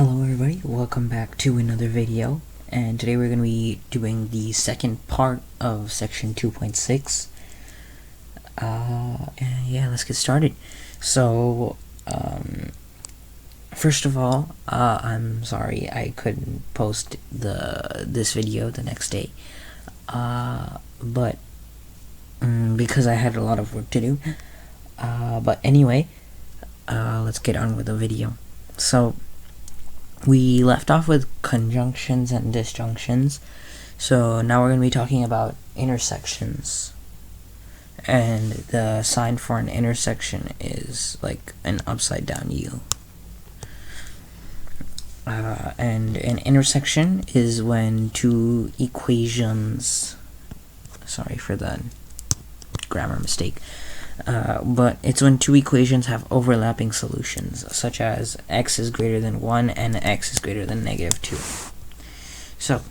Hello everybody, welcome back to another video, and today we're going to be doing the second part of section 2.6. And yeah, let's get started. So, first of all, I'm sorry I couldn't post this video the next day, but because I had a lot of work to do. But anyway, let's get on with the video. So, we left off with conjunctions and disjunctions, so now we're going to be talking about intersections. And the sign for an intersection is like an upside down U. And an intersection is when two equations, sorry for the grammar mistake, but it's when two equations have overlapping solutions, such as x is greater than 1 and x is greater than -2. So,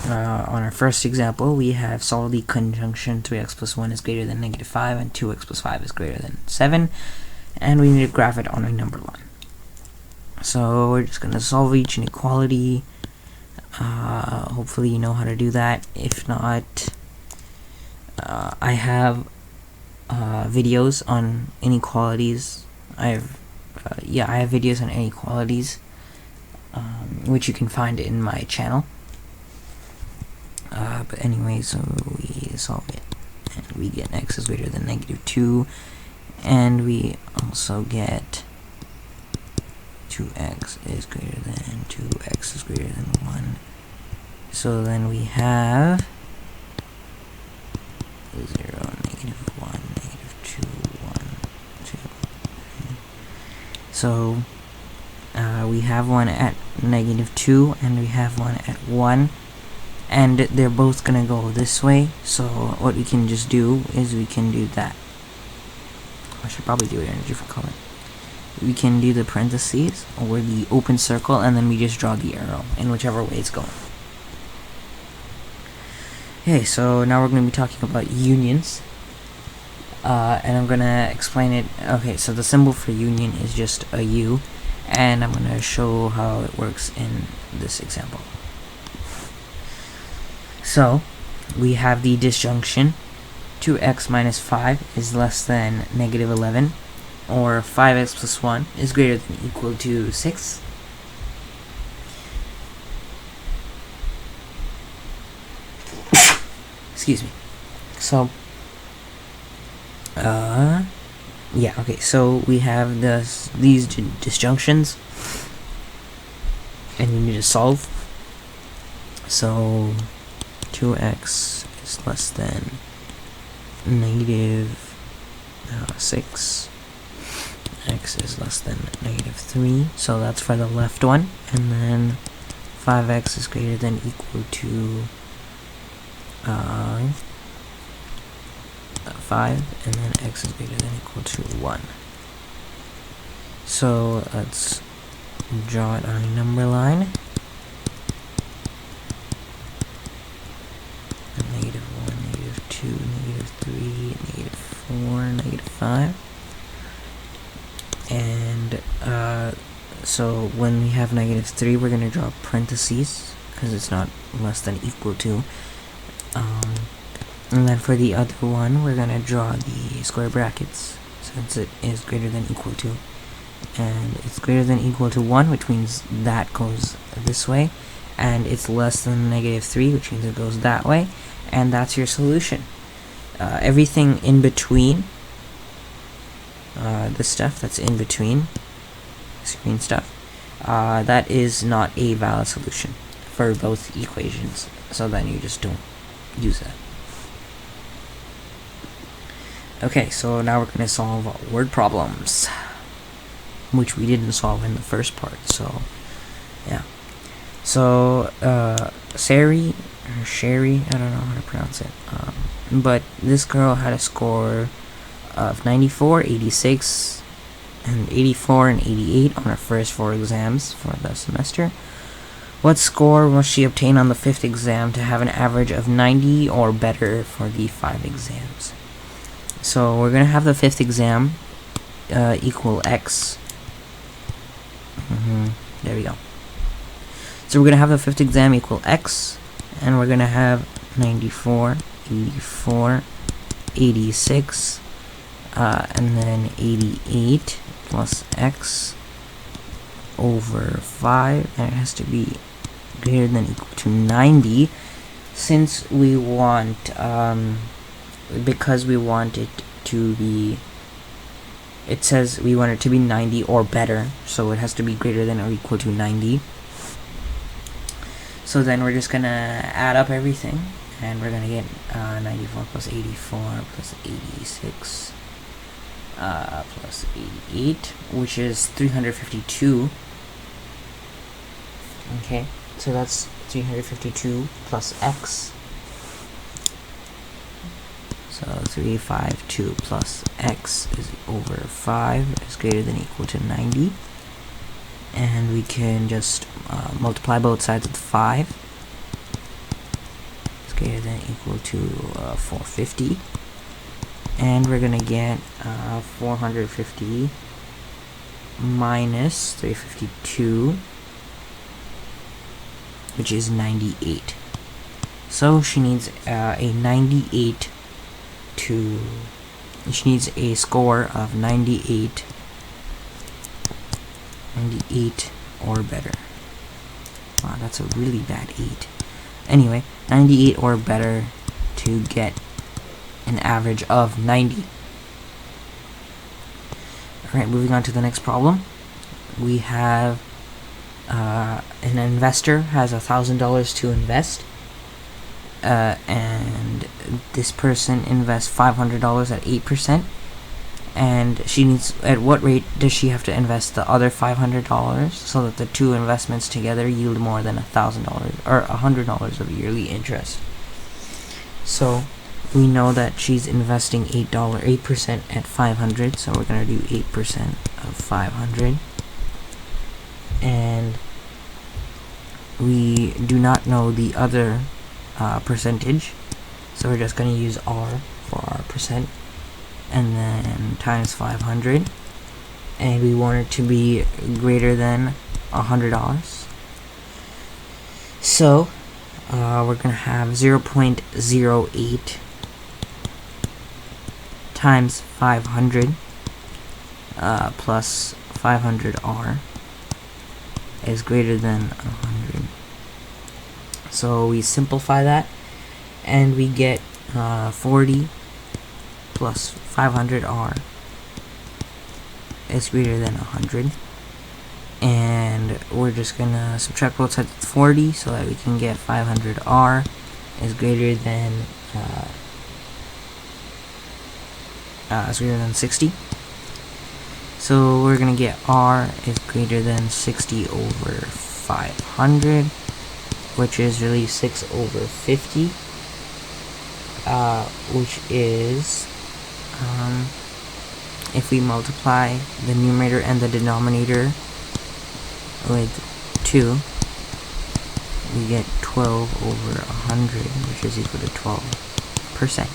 on our first example, we have solve the conjunction 3x plus 1 is greater than -5 and 2x plus 5 is greater than 7, and we need to graph it on a number line. So we're just going to solve each inequality. Hopefully you know how to do that. If not, I have videos on inequalities. I have videos on inequalities, which you can find in my channel. But anyway, so we solve it, and we get x is greater than -2, and we also get 2x is greater than 2x is greater than 1. So then we have 0, -1, -2, 1, 2. So we have one at -2 and we have one at 1, and they're both gonna go this way. So what we can just do is we can do that. I should probably do it in a different color. We can do the parentheses or the open circle, and then we just draw the arrow in whichever way it's going. Okay, so now we're going to be talking about unions, and I'm going to explain it. Okay, so the symbol for union is just a U, and I'm going to show how it works in this example. So, we have the disjunction 2x minus 5 is less than -11, or 5x plus 1 is greater than or equal to 6. Excuse me. So, yeah, okay, so we have these disjunctions, and we need to solve. So, 2x is less than -6. X is less than -3, so that's for the left one, and then 5x is greater than or equal to 5, and then x is greater than or equal to 1. So let's draw it on a number line. -1, -2, -3, -4, -5. And so when we have -3, we're going to draw parentheses because it's not less than or equal to. And then for the other one, we're going to draw the square brackets since it is greater than or equal to. And it's greater than or equal to 1, which means that goes this way. And it's less than -3, which means it goes that way. And that's your solution. Everything in between, the stuff that's in between, this green stuff, that is not a valid solution for both equations, so then you just don't use that. Okay, so now we're going to solve word problems, which we didn't solve in the first part, so yeah. So, Sherry, I don't know how to pronounce it, but this girl had a score of 94, 86, and 84 and 88 on her first 4 exams for the semester. What score must she obtain on the 5th exam to have an average of 90 or better for the 5 exams? So we're going to have the 5th exam equal x. There we go. So we're going to have the fifth exam equal x, and we're going to have 94, 84, 86, and then 88 plus x over 5, and it has to be greater than or equal to 90, since we want, because we want it to be, it says we want it to be 90 or better, so it has to be greater than or equal to 90. So then we're just gonna add up everything, and we're gonna get 94 plus 84 plus 86 plus 88, which is 352. Okay, so that's 352 plus x. So 352 plus x is over 5 is greater than or equal to 90. And we can just multiply both sides with 5. It's greater than or equal to 450. And we're going to get 450 minus 352, which is 98. So she needs a 98 to, she needs a score of 98 or better. Wow, that's a really bad 8. Anyway, 98 or better to get an average of 90. Alright, moving on to the next problem. We have an investor has $1,000 to invest, and this person invests $500 at 8%, and she needs, at what rate does she have to invest the other $500 so that the two investments together yield more than $1,000 or $100 of yearly interest? So we know that she's investing 8% at 500, so we're gonna do 8% of 500, and we do not know the other percentage, so we're just going to use R for our percent, and then times 500, and we want it to be greater than $100. So we're going to have 0.08 times 500 plus 500R is greater than 100. So we simplify that, and we get 40 plus 500R is greater than 100. And we're just gonna subtract both sides with 40 so that we can get 500R is greater than 60. So we're gonna get R is greater than 60 over 500, which is really 6 over 50, which is, if we multiply the numerator and the denominator with 2, we get 12 over 100, which is equal to 12%.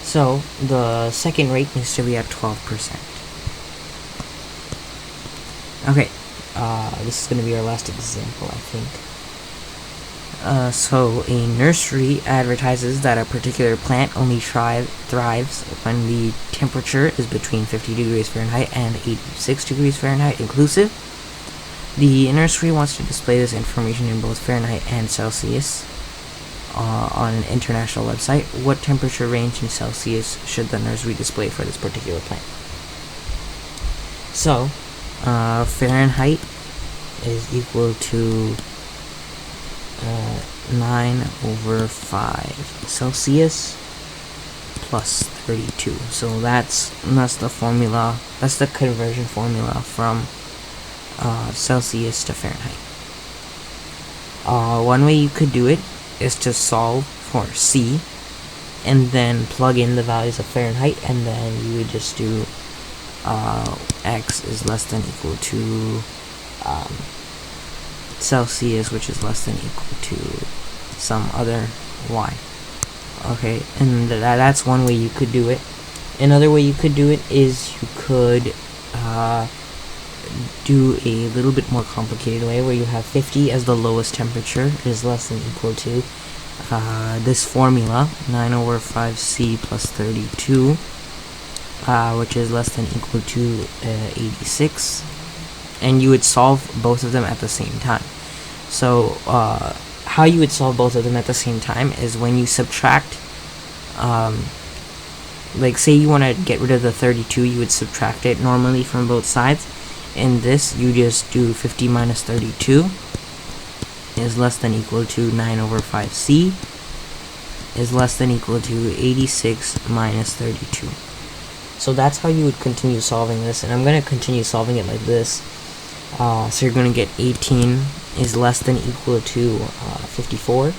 So the second rate needs to be at 12%. Okay, this is going to be our last example, I think. So a nursery advertises that a particular plant only thrives when the temperature is between 50 degrees Fahrenheit and 86 degrees Fahrenheit inclusive. The nursery wants to display this information in both Fahrenheit and Celsius on an international website. What temperature range in Celsius should the nursery display for this particular plant? So Fahrenheit is equal to 9 over 5 Celsius plus 32. So that's the formula. That's the conversion formula from Celsius to Fahrenheit. One way you could do it is to solve for C and then plug in the values of Fahrenheit, and then you would just do X is less than equal to Celsius, which is less than equal to some other Y. Okay, and that's one way you could do it. Another way you could do it is you could do a little bit more complicated way where you have 50 as the lowest temperature is less than equal to this formula, 9 over 5c plus 32, which is less than equal to 86, and you would solve both of them at the same time. So how you would solve both of them at the same time is when you subtract, like say you want to get rid of the 32, you would subtract it normally from both sides. In this, you just do 50 minus 32 is less than equal to 9 over 5c is less than equal to 86 minus 32. So that's how you would continue solving this, and I'm going to continue solving it like this. So you're going to get 18 is less than equal to 54,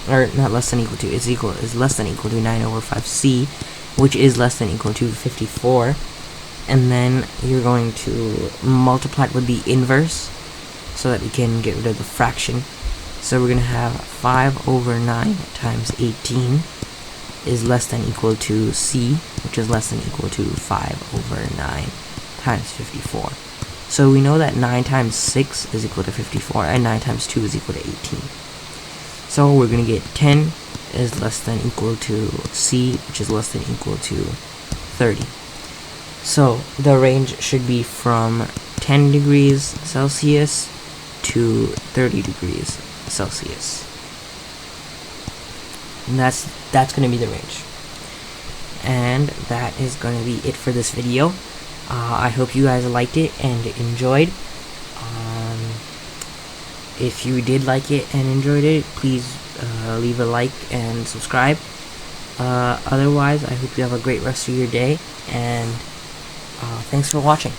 or not less than equal to, is less than equal to 9 over 5c, which is less than equal to 54, and then you're going to multiply it with the inverse so that we can get rid of the fraction. So we're going to have 5 over 9 times 18 is less than equal to c, which is less than equal to 5 over 9 times 54. So we know that 9 times 6 is equal to 54, and 9 times 2 is equal to 18. So we're going to get 10 is less than equal to c, which is less than equal to 30. So the range should be from 10 degrees Celsius to 30 degrees Celsius. And that's going to be the range. And that is going to be it for this video. I hope you guys liked it and enjoyed. If you did like it and enjoyed it, please leave a like and subscribe. Otherwise, I hope you have a great rest of your day, and thanks for watching.